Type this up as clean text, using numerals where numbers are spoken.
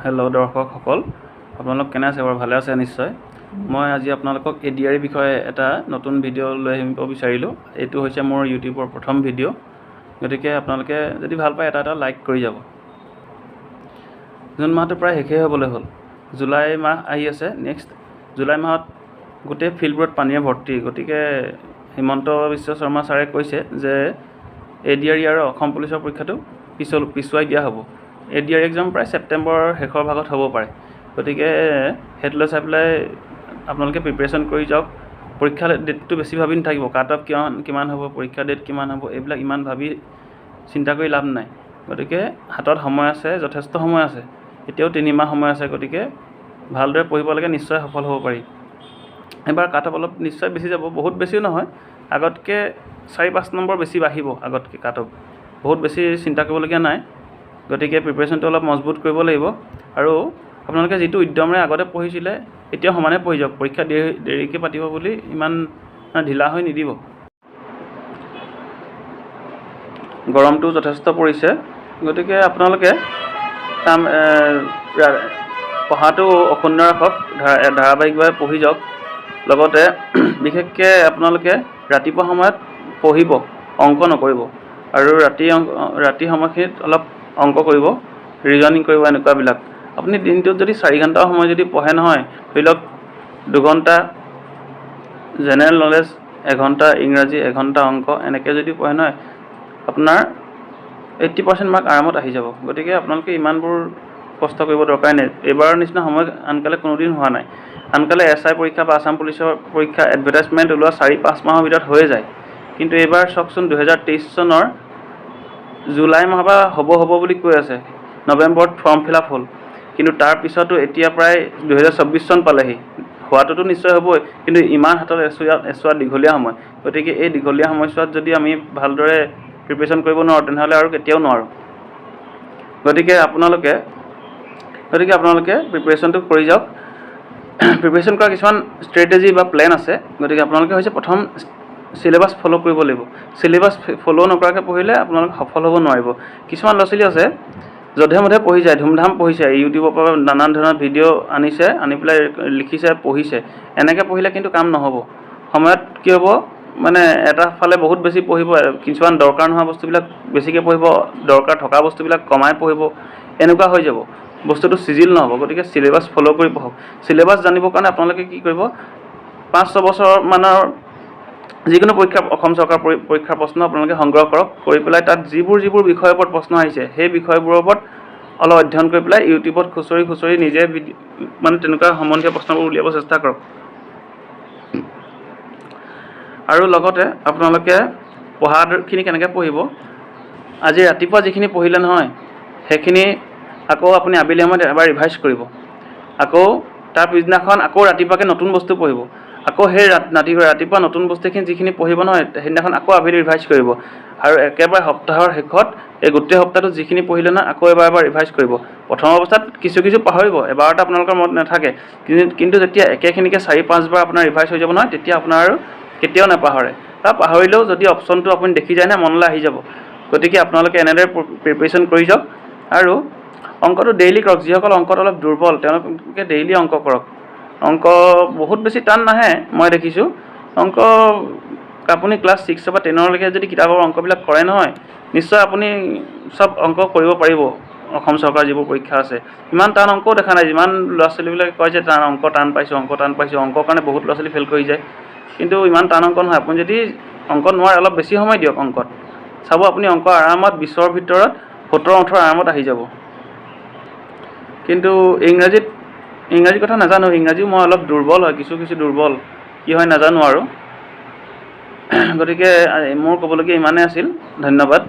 Hello' দৰ্শকসকল, আপোনালোক কেনে আছে? বাৰু ভালে আছে নিশ্চয়। মই আজি আপোনালোকক ADR বিষয়ে এটা নতুন ভিডিঅ' লৈ আহিব বিচাৰিলোঁ। এইটো হৈছে মোৰ ইউটিউবৰ প্ৰথম ভিডিঅ', গতিকে আপোনালোকে যদি ভাল পায় এটা লাইক কৰি যাব। জুন মাহটো প্ৰায় শেষেই হ'বলৈ হ'ল। জুলাই মাহ আহি আছে। নেক্সট জুলাই মাহত গোটেই ফিল্ডবোৰত পানীৰে ভৰ্তি। গতিকে হিমন্ত বিশ্ব শৰ্মা ছাৰে কৈছে যে ADR আৰু অসম পুলিচৰ পৰীক্ষাটো পিছুৱাই দিয়া হ'ব। ADR এক্সাম প্ৰায় ছেপ্টেম্বৰৰ শেষৰ ভাগত হ'ব পাৰে। গতিকে সেইটো চাই পেলাই আপোনালোকে প্ৰিপেৰেশ্যন কৰি যাওক। পৰীক্ষা ডেটটো বেছি ভাবি নাথাকিব, কাট অফ কিমান হ'ব, পৰীক্ষা ডেট কিমান হ'ব, এইবিলাক ইমান ভাবি চিন্তা কৰি লাভ নাই। গতিকে হাতত সময় আছে, যথেষ্ট সময় আছে, এতিয়াও 3 মাহ সময় আছে। গতিকে ভালদৰে পঢ়িব লাগে, নিশ্চয় সফল হ'ব পাৰি। এবাৰ কাট অফ অলপ নিশ্চয় বেছি যাব, বহুত বেছিও নহয়, আগতকৈ 4-5 নম্বৰ বেছি বাঢ়িব। আগতকৈ কাট অফ বহুত বেছি চিন্তা কৰিবলগীয়া নাই। গতিকে প্ৰিপেৰেশ্যনটো অলপ মজবুত কৰিব লাগিব। আৰু আপোনালোকে যিটো উদ্যমেৰে আগতে পঢ়িছিলে এতিয়াও সমানে পঢ়ি যাওক। পৰীক্ষা দেৰিকৈ পাতিব বুলি ইমান ঢিলা হৈ নিদিব। গৰমটো যথেষ্ট পৰিছে, গতিকে আপোনালোকে পঢ়াটো অক্ষুণ্ণ ৰাখক, ধাৰাবাহিকভাৱে পঢ়ি যাওক। লগতে বিশেষকৈ আপোনালোকে ৰাতিপুৱা সময়ত পঢ়িব, অংক নকৰিব। আৰু ৰাতি সময়খিনিত অলপ অংক কৰিব, ৰিজনিং কৰিব, এনেকুৱাবিলাক। আপুনি দিনটোত যদি 4 ঘণ্টা সময় যদি পঢ়ে নহয়, ধৰি লওক 2 ঘণ্টা জেনেৰেল নলেজ, 1 ঘণ্টা ইংৰাজী, 1 ঘণ্টা অংক, এনেকৈ যদি পঢ়ে নহয়, আপোনাৰ 80% মাৰ্ক আৰামত আহি যাব। গতিকে আপোনালোকে ইমানবোৰ কষ্ট কৰিব দৰকাৰ নাই। এইবাৰৰ নিচিনা সময় আনকালে কোনোদিন হোৱা নাই। আনকালে SI পৰীক্ষা বা আছাম পুলিচৰ পৰীক্ষা এডভাৰটাইজমেণ্ট ওলোৱা 4-5 মাহৰ ভিতৰত হৈয়ে যায়। কিন্তু এইবাৰ চাওকচোন, 2023 চনৰ জুলাই মাহৰ পৰা হ'ব বুলি কৈ আছে। নৱেম্বৰত ফৰ্ম ফিল আপ হ'ল, কিন্তু তাৰপিছতো এতিয়া প্ৰায় 2024 চন পালেহি। হোৱাটোতো নিশ্চয় হ'বই, কিন্তু ইমান হাতত এচোৱা দীঘলীয়া সময়। গতিকে এই দীঘলীয়া সময়ছোৱাত যদি আমি ভালদৰে প্ৰিপেৰেশ্যন কৰিব নোৱাৰোঁ, তেনেহ'লে আৰু কেতিয়াও নোৱাৰোঁ। গতিকে আপোনালোকে প্ৰিপেৰেশ্যনটো কৰি যাওক। প্ৰিপেৰেশ্যন কৰা কিছুমান ষ্ট্ৰেটেজি বা প্লেন আছে। গতিকে আপোনালোকে হৈছে প্ৰথম চিলেবাছ ফ'ল' কৰিব লাগিব। চিলেবাছ ফ'ল' নকৰাকৈ পঢ়িলে আপোনালোকে সফল হ'ব নোৱাৰিব। কিছুমান ল'ৰা ছোৱালী আছে যধে মধে পঢ়ি যায়, ধুমধাম পঢ়িছে, ইউটিউবৰ পৰা নানান ধৰণৰ ভিডিঅ' আনি পেলাই লিখিছে, পঢ়িছে। এনেকৈ পঢ়িলে কিন্তু কাম নহ'ব। সময়ত কি হ'ব, এটা ফালে বহুত বেছি পঢ়িব, কিছুমান দৰকাৰ নোহোৱা বস্তুবিলাক বেছিকৈ পঢ়িব, দৰকাৰ থকা বস্তুবিলাক কমাই পঢ়িব, এনেকুৱা হৈ যাব। বস্তুটো চিজিল নহ'ব। গতিকে চিলেবাছ ফ'ল' কৰি পঢ়ক। চিলেবাছ জানিবৰ কাৰণে আপোনালোকে কি কৰিব, 5-6 বছৰমানৰ যিকোনো অসম চৰকাৰ পৰীক্ষাৰ প্ৰশ্ন আপোনালোকে সংগ্ৰহ কৰক। কৰি পেলাই তাত যিবোৰ বিষয়ৰ ওপৰত প্ৰশ্ন আহিছে, সেই বিষয়বোৰৰ ওপৰত অলপ অধ্যয়ন কৰি পেলাই ইউটিউবত খুচৰি নিজে তেনেকুৱা সম্বন্ধীয় প্ৰশ্নবোৰ উলিয়াব চেষ্টা কৰক। আৰু লগতে আপোনালোকে পঢ়াখিনি কেনেকৈ পঢ়িব, আজি ৰাতিপুৱা যিখিনি পঢ়িলে নহয়, সেইখিনি আকৌ আপুনি আবেলি সময়ত এবাৰ ৰিভাইজ কৰিব। আকৌ তাৰ পিছদিনাখন আকৌ ৰাতিপুৱাকৈ নতুন বস্তু পঢ়িব। আকৌ সেই ৰাতিপুৱা নতুন বস্তুখিনি যিখিনি পঢ়িব নহয়, সেইদিনাখন আকৌ আবেলি ৰিভাইজ কৰিব। আৰু একেবাৰে সপ্তাহৰ শেষত এই গোটেই সপ্তাহটোত যিখিনি পঢ়িলে নহয়, আকৌ এবাৰ ৰিভাইজ কৰিব। প্ৰথম অৱস্থাত কিছু পাহৰিব, এবাৰতে আপোনালোকৰ মনত নাথাকে। কিন্তু যেতিয়া একেখিনিকে 4-5 বাৰ আপোনাৰ ৰিভাইজ হৈ যাব নহয়, তেতিয়া আপোনাৰ আৰু কেতিয়াও নাপাহৰে। বা পাহৰিলেও যদি অপশ্যনটো আপুনি দেখি যায় নহয়, মনলৈ আহি যাব। গতিকে আপোনালোকে এনেদৰে প্ৰিপেৰেশ্যন কৰি যাওক। আৰু অংকটো ডেইলি কৰক। যিসকল অংকত অলপ দুৰ্বল, তেওঁলোকে ডেইলি অংক কৰক। অংক বহুত বেছি টান নাহে, মই দেখিছোঁ। অংক আপুনি ক্লাছ 6 বা 10লৈকে যদি কিতাপৰ অংকবিলাক কৰে নহয়, নিশ্চয় আপুনি চব অংক কৰিব পাৰিব। অসম চৰকাৰ যিবোৰ পৰীক্ষা আছে, ইমান টান অংকও দেখা নাই। যিমান ল'ৰা ছোৱালীবিলাকে কয় যে অংক টান পাইছোঁ, অংকৰ কাৰণে বহুত ল'ৰা ছোৱালী ফেইল কৰি যায়। কিন্তু ইমান টান অংক নহয়। আপুনি যদি অংক নোৱাৰে, অলপ বেছি সময় দিয়ক অংকত। চাব আপুনি অংক আৰামত 20ৰ ভিতৰত 17-18 আৰামত আহি যাব। কিন্তু ইংৰাজী কথা নাজানো, ইংৰাজীও মই অলপ দুৰ্বল হয়, কিছু দুৰ্বল, কি হয় নাজানো আৰু। গতিকে মোৰ ক'বলগীয়া ইমানেই আছিল। ধন্যবাদ।